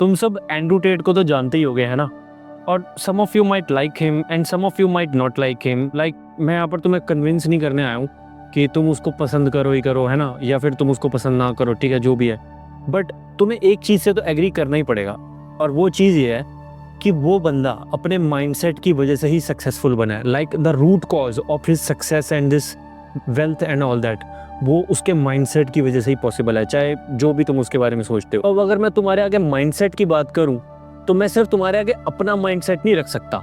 तुम सब Andrew Tate को तो जानते ही होगे, है ना? और some of you might like him and some of you might not like him. Like मैं यहाँ पर तुम्हें कन्विंस नहीं करने आया हूँ कि तुम उसको पसंद करो ही करो, है ना, या फिर तुम उसको पसंद ना करो, ठीक है, जो भी है। बट तुम्हें एक चीज़ से तो एग्री करना ही पड़ेगा, और वो चीज़ ये है कि वो बंदा अपने माइंडसेट की वजह से ही सक्सेसफुल बना है। Like the root cause of his success and this wealth and all that, वो उसके माइंडसेट की वजह से ही पॉसिबल है, चाहे जो भी तुम उसके बारे में सोचते हो। अब अगर मैं तुम्हारे आगे माइंडसेट की बात करूं तो मैं सिर्फ तुम्हारे आगे अपना माइंडसेट नहीं रख सकता,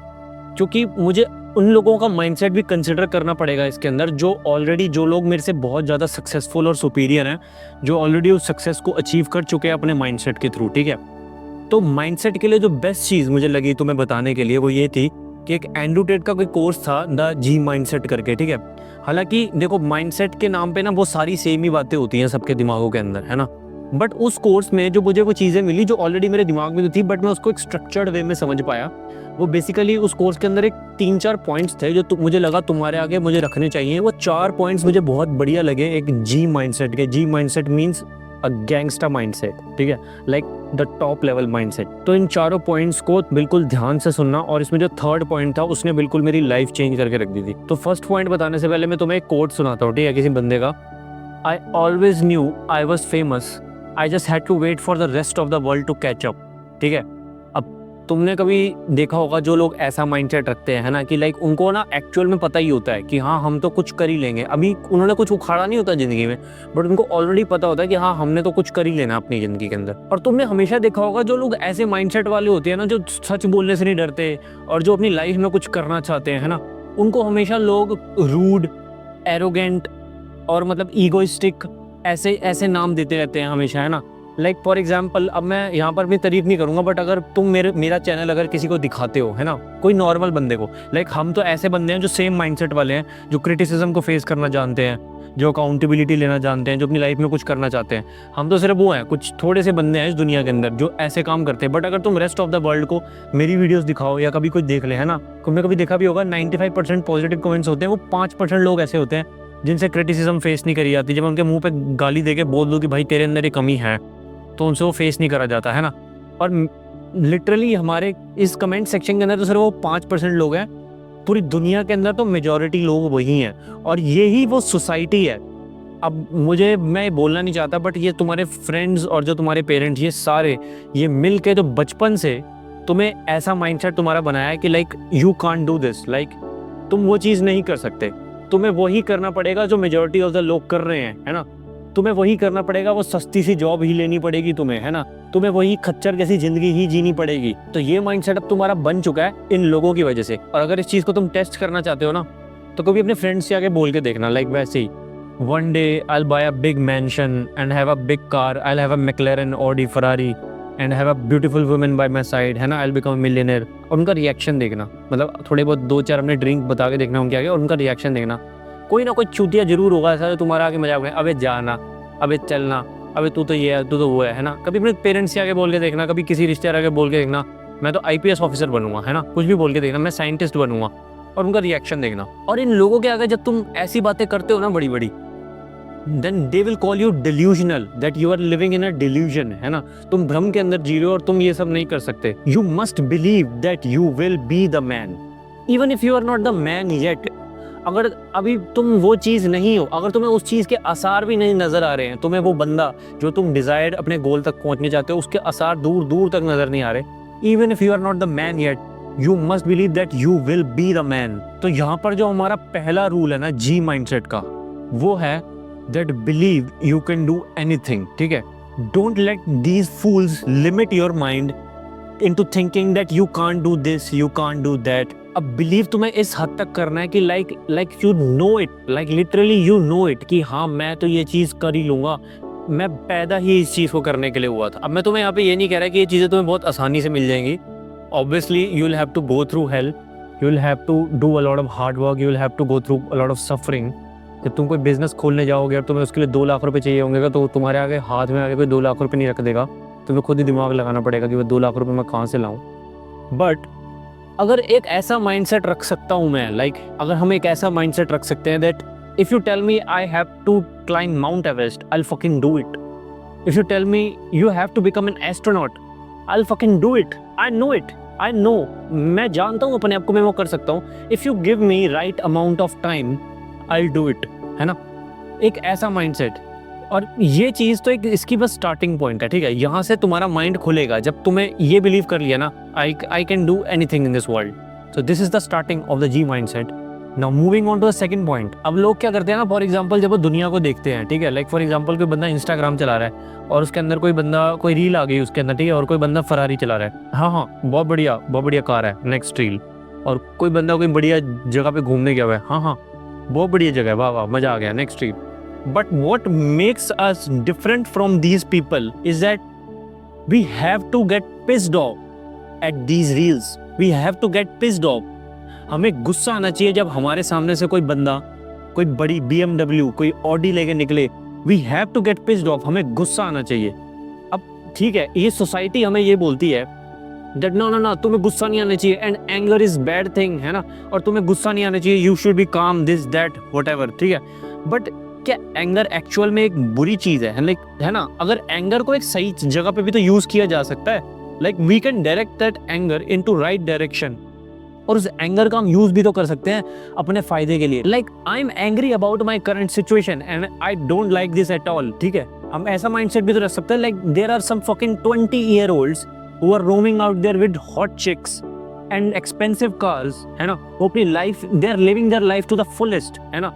क्योंकि मुझे उन लोगों का माइंडसेट भी कंसिडर करना पड़ेगा इसके अंदर, जो ऑलरेडी, जो लोग मेरे से बहुत ज़्यादा सक्सेसफुल और सुपीरियर हैं, जो ऑलरेडी उस सक्सेस को अचीव कर चुके हैं अपने माइंडसेट के थ्रू, ठीक है। तो माइंडसेट के लिए जो बेस्ट चीज़ मुझे लगी तुम्हें बताने के लिए वो ये थी कि एक एंड्रू टेट का कोई कोर्स था, द जी माइंडसेट करके, ठीक है। हालांकि देखो, माइंडसेट के नाम पे ना वो सारी सेम ही बातें होती हैं सबके दिमागों के अंदर, है ना। बट उस कोर्स में जो मुझे वो चीज़ें मिली जो ऑलरेडी मेरे दिमाग में तो थी, बट मैं उसको एक स्ट्रक्चर्ड वे में समझ पाया। वो बेसिकली उस कोर्स के अंदर एक 3-4 पॉइंट्स थे जो मुझे लगा तुम्हारे आगे मुझे रखने चाहिए। वो 4 पॉइंट्स मुझे बहुत बढ़िया लगे एक जी माइंडसेट के। G mindset means a gangster mindset, ठीक है, like the top level mindset. तो इन चारों पॉइंट्स को बिल्कुल ध्यान से सुनना, और इसमें जो थर्ड पॉइंट था उसने बिल्कुल मेरी लाइफ चेंज करके रख दी थी। तो फर्स्ट पॉइंट बताने से पहले मैं तुम्हें एक कोट सुनाता हूँ, ठीक है, किसी बंदे का। I always knew I was famous, I just had to wait for the rest of the world to catch up, ठीक है। अब तुमने कभी देखा होगा जो लोग ऐसा माइंडसेट रखते हैं, है ना, कि लाइक उनको ना एक्चुअल में पता ही होता है कि हाँ हम तो कुछ कर ही लेंगे, अभी उन्होंने कुछ उखाड़ा नहीं होता ज़िंदगी में, बट उनको ऑलरेडी पता होता है कि हाँ हमने तो कुछ कर ही लेना अपनी ज़िंदगी के अंदर। और तुमने हमेशा देखा होगा जो लोग ऐसे माइंडसेट वाले होते हैं ना, जो सच बोलने से नहीं डरते और जो अपनी लाइफ में कुछ करना चाहते हैं, है ना, उनको हमेशा लोग रूड, एरोगेंट और मतलब ईगोइस्टिक ऐसे ऐसे नाम देते रहते हैं हमेशा, है ना। लाइक फॉर एग्जाम्पल, अब मैं यहाँ पर भी तारीफ नहीं करूँगा, बट अगर तुम मेरा चैनल अगर किसी को दिखाते हो, है ना, कोई नॉर्मल बंदे को, लाइक हम तो ऐसे बंदे हैं जो सेम माइंडसेट वाले हैं, जो क्रिटिसिज्म को फेस करना जानते हैं, जो अकाउंटेबिलिटी लेना जानते हैं, जो अपनी लाइफ में कुछ करना चाहते हैं। हम तो सिर्फ वो हैं, कुछ थोड़े से बंदे हैं इस दुनिया के अंदर जो ऐसे काम करते हैं। बट अगर तुम रेस्ट ऑफ द वर्ल्ड को मेरी वीडियोस दिखाओ या कभी कोई देख ले, है ना, तुमने कभी देखा भी होगा 95% पॉजिटिव कमेंट्स होते हैं, वो 5% लोग ऐसे होते हैं जिनसे क्रिटिसिज्म फेस नहीं करी जाती। जब उनके मुंह पे गाली देके बोल दो कि भाई तेरे अंदर ये कमी है, तो उनसे वो फेस नहीं करा जाता, है ना। और लिटरली हमारे इस कमेंट सेक्शन के अंदर तो सिर्फ वो 5% लोग हैं, पूरी दुनिया के अंदर तो मेजॉरिटी लोग वही हैं, और यही वो सोसाइटी है। अब मैं बोलना नहीं चाहता, बट ये तुम्हारे फ्रेंड्स और जो तुम्हारे पेरेंट्स, ये सारे ये मिल के जो बचपन से तुम्हें ऐसा माइंडसेट तुम्हारा बनाया है कि like you can't do this, like तुम वो चीज़ नहीं कर सकते, तुम्हें वही करना पड़ेगा जो मेजॉरिटी ऑफ द लोग कर रहे हैं, है ना। तुम्हें वही करना पड़ेगा, वो सस्ती सी जॉब ही लेनी पड़ेगी तुम्हें, है ना, तुम्हें वही खच्चर जैसी जिंदगी ही जीनी पड़ेगी। तो ये माइंडसेट अब तुम्हारा बन चुका है इन लोगों की वजह से। और अगर इस चीज़ को तुम टेस्ट करना चाहते हो ना, तो कभी अपने फ्रेंड्स से आगे बोल के देखना, लाइक वैसे ही, one day I will buy a big mansion and have a big car, I will have a McLaren, Audi, Ferrari and have a beautiful woman by my side, है ना, I will become a millionaire. और उनका reaction देखना, मतलब थोड़े बहुत 2-4 अपने drink बता के देखना उनके आगे, और उनका रिएक्शन देखना। कोई ना कोई चूतिया जरूर होगा ऐसा जो तुम्हारा आगे मजाक में, अबे जाना, अबे चलना, अबे तू तो ये है, तू तो वो है ना। कभी अपने पेरेंट्स से आगे बोल के देखना, कभी किसी रिश्तेदार आगे बोल के देखना, मैं तो IPS ऑफिसर बनूंगा, है ना, कुछ भी बोल के देखना, मैं साइंटिस्ट बनूंगा, और उनका रिएक्शन देखना। और इन लोगों के आगे जब तुम ऐसी बातें करते हो ना बड़ी बड़ी, then they will call you delusional, that you are living in a delusion, है ना, तुम भ्रम के अंदर जी रहे हो और तुम ये सब नहीं कर सकते। You must believe that you will be the man, even if you are not the man yet. अगर अभी तुम वो चीज़ नहीं हो, अगर तुम्हें उस चीज़ के आसार भी नहीं नज़र आ रहे हैं, तुम्हें वो बंदा जो तुम डिजायर्ड अपने गोल तक पहुंचने चाहते हो उसके आसार दूर दूर तक नज़र नहीं आ रहे, even if you are not the man yet, you must believe that you will be the man. तो यहाँ पर जो हमारा पहला रूल है ना जी माइंडसेट का, वो है that believe you can do anything, ठीक है। Don't let these fools limit your mind into thinking that you can't do this, you can't do that. अब बिलीव तुम्हें इस हद तक करना है कि like you know it, like literally you know it, कि हाँ मैं तो ये चीज़ कर ही लूँगा, मैं पैदा ही इस चीज़ को करने के लिए हुआ था। अब मैं तुम्हें यहाँ पे ये नहीं कह रहा कि ये चीज़ें तुम्हें बहुत आसानी से मिल जाएंगी। Obviously you will have to go through hell, you will have to do a lot of hard work, you will have to go through a lot of suffering. जब तुम कोई बिजनेस खोलने जाओगे और तुम्हें उसके लिए 2 लाख रुपए चाहिए होंगे, तो तुम्हारे आगे हाथ में आगे कोई 2 लाख रुपए नहीं रख देगा, तुम्हें खुद ही दिमाग लगाना पड़ेगा कि वो 2 लाख रुपए मैं कहाँ से लाऊं। बट अगर एक ऐसा माइंडसेट रख सकता हूँ मैं, लाइक अगर हम एक ऐसा माइंडसेट रख सकते हैं that if you tell me I have to climb Mount Everest, I will fucking do it. If you tell me you have to become an astronaut, I'll fucking do it. I know it. I know. मैं जानता हूँ अपने आप को, मैं वो कर सकता हूँ. If you give me right amount of time, I'll do it. है ना? एक ऐसा माइंडसेट. और ये चीज़ तो एक इसकी बस स्टार्टिंग पॉइंट है, ठीक है. यहाँ से तुम्हारा माइंड खुलेगा जब तुम्हें ये बिलीव कर लिया ना, I can do anything in this world. So this is the starting of the G mindset. Now moving on to the second point. अब लोग क्या करते हैं ना, फॉर एग्जांपल जब वो दुनिया को देखते हैं, ठीक है, लाइक फॉर एग्जांपल कोई बंदा इंस्टाग्राम चला रहा है और उसके अंदर कोई बंदा, कोई रील आ गई उसके अंदर, ठीक है, और कोई बंदा फरारी चला रहा है. हाँ, बहुत बढ़िया कार है, नेक्स्ट रील. और कोई बंदा कोई बढ़िया जगह पे घूमने गया हुआ है, हाँ, बहुत बढ़िया जगह है, वाह मजा आ गया, next reel. But what makes us different from these people is that we have to get pissed off at these reels. We have to get pissed off. हमें गुस्सा आना चाहिए जब हमारे सामने से कोई बंदा कोई बड़ी BMW, कोई Audi लेके निकले. We have to get pissed off. हमें गुस्सा आना चाहिए. अब ठीक है, ये सोसाइटी हमें ये बोलती है that no, तुम्हें गुस्सा नहीं आना चाहिए and anger is bad thing, है ना, और तुम्हें गुस्सा नहीं आना चाहिए, you should be calm, this that whatever, ठीक है. But क्या एंगर एक्चुअल में एक बुरी चीज है? लाइक, है ना, अगर एंगर को एक सही जगह पे भी तो यूज किया जा सकता है. Like we can direct that anger into right direction, और उस एंगर का हम यूज भी तो कर सकते हैं अपने फायदे के लिए. Like I am angry about my current situation and I don't like this at all, ठीक है. हम ऐसा माइंडसेट भी तो रख सकते हैं. Like there are some fucking 20-year-olds who are roaming out there with hot chicks and expensive cars, है ना. वो अपनी life, they are living their life to the fullest, है ना.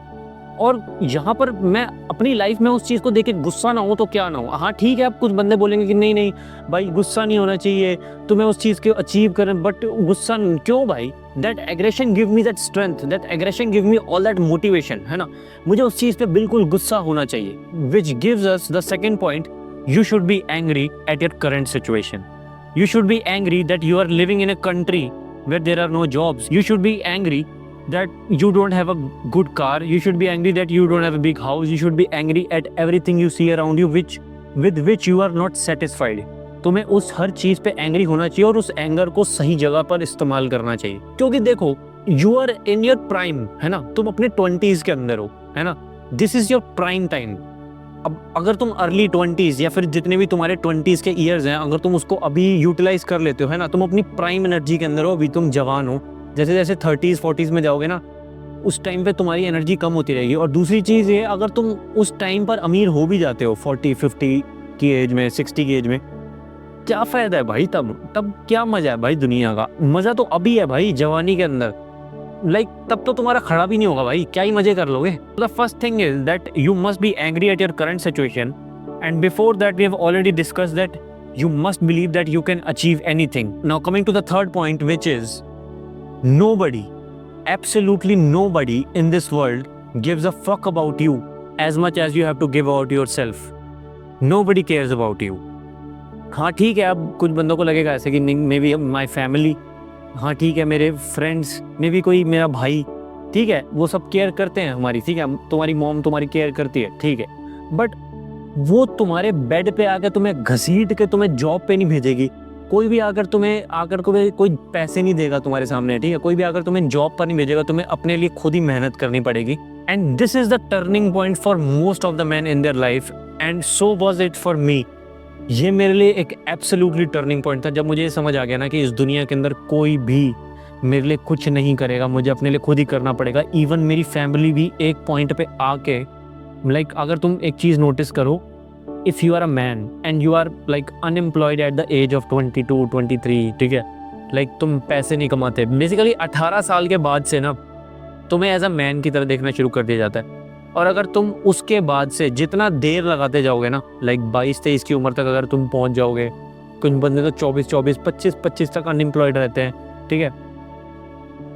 और यहाँ पर मैं अपनी लाइफ में उस चीज़ को देख के गुस्सा ना हो तो क्या ना हो. हाँ ठीक है, अब कुछ बंदे बोलेंगे कि नहीं भाई गुस्सा नहीं होना चाहिए, तुम्हें उस चीज़ को अचीव करें, बट गुस्सा क्यों भाई? That aggression give me that strength, that aggression give me all that motivation, है ना. मुझे उस चीज़ पे बिल्कुल गुस्सा होना चाहिए. Which gives us the second point, you should be angry at your current situation. You should be angry that you are living in a country where there are no jobs. You should be angry that you don't have a good car. You should be angry that you don't have a big house. You should be angry at everything you see around you with which you are not satisfied. तुम्हें उस हर चीज़ पे angry होना चाहिए और उस anger को सही जगह पर इस्तेमाल करना चाहिए. क्योंकि देखो, you are in your prime, है ना, तुम अपने 20s के अंदर हो, है ना. This is your prime time. अब अगर तुम अर्ली 20s या फिर जितने भी तुम्हारे 20s के ईयर्स हैं, अगर तुम उसको अभी यूटिलाइज कर लेते हो, है ना, तुम अपनी प्राइम एनर्जी के अंदर हो, अभी तुम जवान हो. जैसे जैसे 30s 40s में जाओगे ना, उस टाइम पे तुम्हारी एनर्जी कम होती रहेगी. और दूसरी चीज़ ये, अगर तुम उस टाइम पर अमीर हो भी जाते हो 40-50 की एज में, 60 की एज में, क्या फ़ायदा है भाई? तब क्या मज़ा है भाई? दुनिया का मज़ा तो अभी है भाई, जवानी के अंदर. लाइक तब तो तुम्हारा खड़ा भी नहीं होगा भाई, क्या ही मजे कर लोगे. The first thing is that you must be angry at your current situation, and before that we have already discuss that you must believe that you can achieve anything. Now coming to the third point, which is nobody, absolutely nobody in this world gives a fuck about you as much as you have to give about yourself. Nobody cares about you. हाँ ठीक है, अब कुछ बंदों को लगेगा ऐसे कि मे बी माई फैमिली, हाँ ठीक है, मेरे फ्रेंड्स, मे बी कोई मेरा भाई, ठीक है, वो सब केयर करते हैं हमारी, ठीक है, तुम्हारी मॉम तुम्हारी केयर करती है, ठीक है, बट वो तुम्हारे बेड पे आकर तुम्हें घसीट के तुम्हें जॉब पे नहीं भेजेगी. कोई भी आकर तुम्हें कोई पैसे नहीं देगा तुम्हारे सामने, ठीक है, कोई भी आकर तुम्हें जॉब पर नहीं भेजेगा, तुम्हें अपने लिए खुद ही मेहनत करनी पड़ेगी. And this is the turning point for most of the man in their life, and so was it for me. ये मेरे लिए एक एब्सोल्युटली टर्निंग पॉइंट था, जब मुझे ये समझ आ गया ना कि इस दुनिया के अंदर कोई भी मेरे लिए कुछ नहीं करेगा, मुझे अपने लिए खुद ही करना पड़ेगा. इवन मेरी फैमिली भी एक पॉइंट पे आके, लाइक अगर तुम एक चीज़ नोटिस करो, if you are a man and you are like unemployed at the age of 22-23, ठीक है, लाइक तुम पैसे नहीं कमाते, बेसिकली 18 साल के बाद से ना तुम्हें एज अ मैन की तरह देखना शुरू कर दिया जाता है. और अगर तुम उसके बाद से जितना देर लगाते जाओगे ना, लाइक 22-23 की उम्र तक अगर तुम पहुंच जाओगे, कुछ बंदे तो 24-24, 25-25 तक अनएम्प्लॉयड रहते हैं, ठीक है,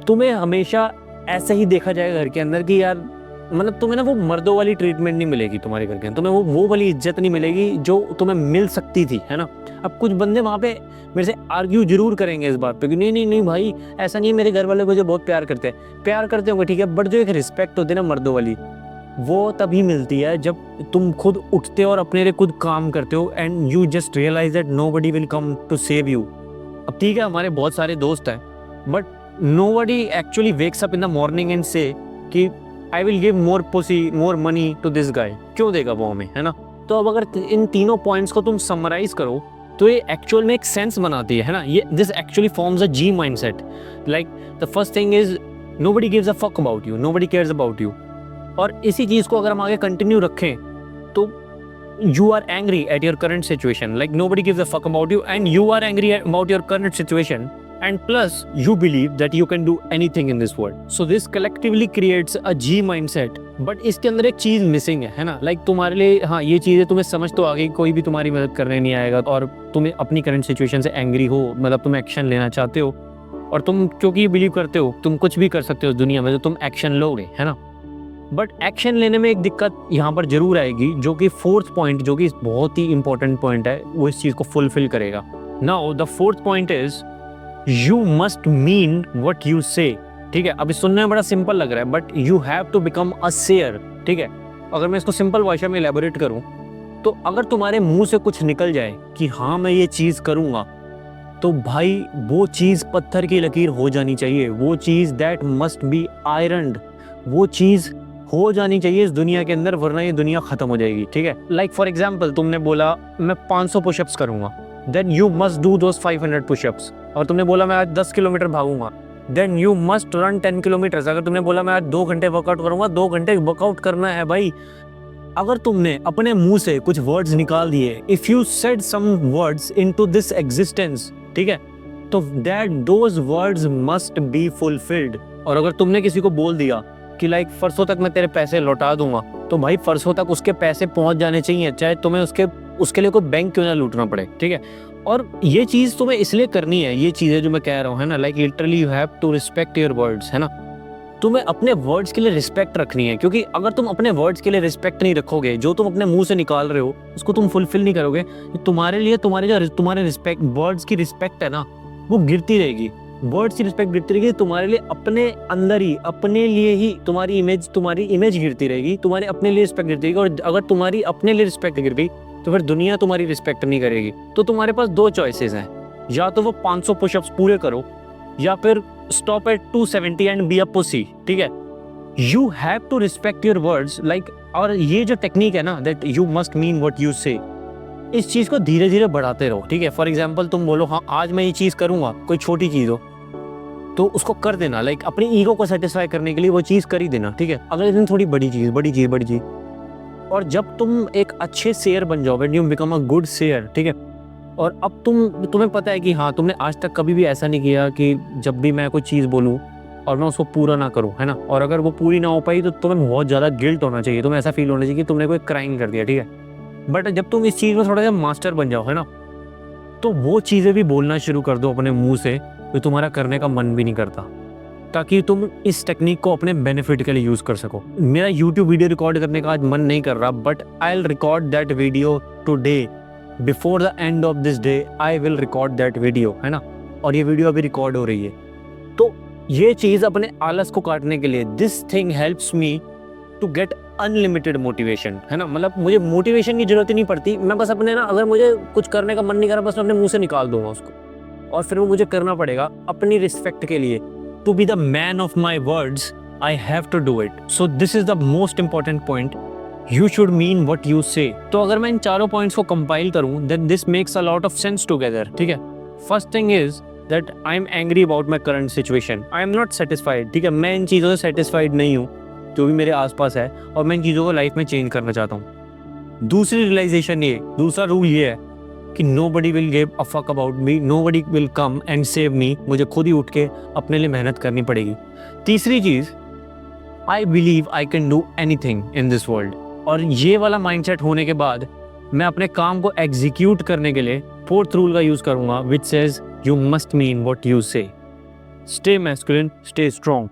तुम्हें हमेशा ऐसे ही देखा जाएगा घर के अंदर कि यार, मतलब तुम्हें ना वो मर्दों वाली ट्रीटमेंट नहीं मिलेगी तुम्हारे घर के अंदर, तुम्हें वो वाली इज्जत नहीं मिलेगी जो तुम्हें मिल सकती थी, है ना. अब कुछ बंदे वहाँ पे मेरे से आर्ग्यू जरूर करेंगे इस बात पे कि नहीं भाई ऐसा नहीं है, मेरे घर वाले मुझे बहुत प्यार करते होंगे, ठीक है, बट जो एक रिस्पेक्ट होती है ना मर्दों वाली, वो तभी मिलती है जब तुम खुद उठते हो और अपने लिए खुद काम करते हो, and you just realise that nobody will come to save you. अब ठीक है, हमारे बहुत सारे दोस्त हैं, but nobody actually wakes up in the morning and say कि I will give more pussy, more money to this guy. क्यों देगा वो हमें, है ना. तो अब अगर इन तीनों पॉइंट्स को तुम समराइज करो, तो ये एक्चुअल में एक सेंस बनाती है ना, ये this actually forms a G mindset. Like the first thing is nobody gives a fuck about you, nobody cares about you. और इसी चीज़ को अगर हम आगे कंटिन्यू रखें तो you are angry at your current situation, like nobody gives a fuck about you and you are angry about your current situation, and plus you believe that you can do anything in this world, so this collectively creates a G mindset। but इसके अंदर एक चीज़ missing है ना, like तुम्हारे लिए हाँ ये चीज़ें तुम्हें समझ तो आ गई, कोई भी तुम्हारी मदद करने नहीं आएगा और तुम्हें अपनी करंट सिचुएशन से एंग्री हो, मतलब तुम एक्शन लेना चाहते हो और तुम क्योंकि बिलीव करते हो तुम कुछ भी कर सकते हो इस दुनिया में, तो तुम एक्शन लोगे, है ना। बट एक्शन लेने में एक दिक्कत यहाँ पर जरूर आएगी, जो कि फोर्थ पॉइंट, जो कि बहुत ही इंपॉर्टेंट पॉइंट है, वो इस चीज़ को फुलफिल करेगा। Now the fourth point is you must mean what you से। ठीक है, अभी सुनने में बड़ा सिंपल लग रहा है but you have to become a sayer. ठीक है, अगर मैं इसको सिंपल भाषा में एलैबोरेट करूँ तो अगर तुम्हारे मुंह से कुछ निकल जाए कि हाँ मैं ये चीज़ करूँगा, तो भाई वो चीज़ पत्थर की लकीर हो जानी चाहिए, वो चीज़ दैट मस्ट बी आयरन्ड, वो चीज़ हो जानी चाहिए इस दुनिया के अंदर, वरना ये दुनिया खत्म हो जाएगी। ठीक है, लाइक फॉर एग्जाम्पल तुमने बोला मैं 500 पुशअप्स करूंगा, then you must do those 500 pushups. और तुमने बोला मैं आज 10 किलोमीटर भागूंगा, then you must run 10 kilometres. अगर तुमने बोला मैं आज 2 घंटे वर्कआउट करूंगा, 2 घंटे वर्कआउट करना है भाई। अगर तुमने अपने मुंह से कुछ वर्ड्स निकाल दिए, if you said some words into this existence, ठीक है, तो that those words must be fulfilled. और अगर तुमने किसी को बोल दिया कि लाइक परसों तक मैं तेरे पैसे लौटा दूंगा, तो भाई परसों तक उसके पैसे पहुंच जाने चाहिए, चाहे तुम्हें उसके लिए कोई बैंक क्यों ना लूटना पड़े। ठीक है, और ये चीज़ तुम्हें इसलिए करनी है, ये चीज़ें जो मैं कह रहा हूँ है ना, like literally you have to respect your words, है ना। तुम्हें अपने वर्ड्स के लिए रिस्पेक्ट रखनी है, क्योंकि अगर तुम अपने वर्ड्स के लिए रिस्पेक्ट नहीं रखोगे, जो तुम अपने मुंह से निकाल रहे हो उसको तुम फुलफिल नहीं करोगे, तुम्हारे लिए तुम्हारे रिस्पेक्ट, वर्ड्स की रिस्पेक्ट है ना, वो गिरती रहेगी। वर्ड्स की रिस्पेक्ट गिरती रहेगी, तुम्हारे लिए अपने अंदर ही, अपने लिए ही तुम्हारी इमेज गिरती रहेगी, तुम्हारे अपने लिए रिस्पेक्ट गिरती रहेगी। और अगर तुम्हारी अपने लिए रिस्पेक्ट गिर गई तो फिर दुनिया तुम्हारी रिस्पेक्ट नहीं करेगी। तो तुम्हारे पास 2 चॉइसेस हैं, या तो वो 500 पुशअप्स पूरे करो या फिर stop at 270 and be a pussy. ठीक है, you have to respect your words, like. और ये जो टेक्निक है ना, that you must mean what you say, इस चीज़ को धीरे धीरे बढ़ाते रहो। ठीक है, फॉर एग्जाम्पल तुम बोलो हाँ आज मैं ये चीज़ करूँगा, कोई छोटी चीज़ हो तो उसको कर देना, लाइक अपनी ईगो को सेटिस्फाई करने के लिए वो चीज़ कर ही देना। ठीक है, अगले दिन थोड़ी बड़ी चीज़। और जब तुम एक अच्छे शेयर बन जाओ, when you become a good share, ठीक है, और अब तुम्हें पता है कि हाँ तुमने आज तक कभी भी ऐसा नहीं किया कि जब भी मैं कोई चीज़ बोलूँ और मैं उसको पूरा ना करूँ, है ना। और अगर वो पूरी ना हो पाई तो तुम्हें बहुत ज़्यादा गिल्ट होना चाहिए, तुम्हें ऐसा फील होना चाहिए कि तुमने कोई क्राइम कर दिया। ठीक है, बट जब तुम इस चीज़ में थोड़ा सा मास्टर बन जाओ, है ना, तो वो चीज़ें भी बोलना शुरू कर दो अपने मुंह से, तो तुम्हारा करने का मन भी नहीं करता, ताकि तुम इस टेक्निक को अपने बेनिफिट के लिए यूज़ कर सको। मेरा यूट्यूब वीडियो रिकॉर्ड करने का आज मन नहीं कर रहा, but I will record that video today, before the end of this day I will record that video, है ना। और ये वीडियो अभी रिकॉर्ड हो रही है, तो ये चीज़ अपने आलस को काटने के लिए, this thing helps me to get unlimited motivation, है ना। मतलब मुझे मोटिवेशन की जरूरत ही नहीं पड़ती, मैं बस अपने ना, अगर मुझे कुछ करने का मन नहीं कर रहा, बस मैं अपने मुंह से निकाल दूंगा उसको, और फिर वो मुझे करना पड़ेगा अपनी रिस्पेक्ट के लिए। To be the man of my words I have to do it. So this is the most important point, you should mean what you say. तो अगर मैं इन चारों पॉइंट्स को कंपाइल करूं, then this makes a lot of sense together. ठीक है, first thing is that I am angry about my current situation, I am not satisfied. ठीक है, मैं इन चीज़ों से सेटिस्फाइड नहीं हूँ जो भी मेरे आसपास है, और मैं इन चीज़ों को लाइफ में चेंज करना चाहता हूँ। दूसरी रियलाइजेशन ये, दूसरा रूल ये है कि nobody will give a fuck about me, nobody will come and save me, मुझे खुद ही उठ के अपने लिए मेहनत करनी पड़ेगी। तीसरी चीज़, I believe I can do anything in this world, और ये वाला माइंडसेट होने के बाद मैं अपने काम को एग्जीक्यूट करने के लिए फोर्थ रूल का यूज़ करूँगा, which says you must mean what you say. Stay masculine, stay strong.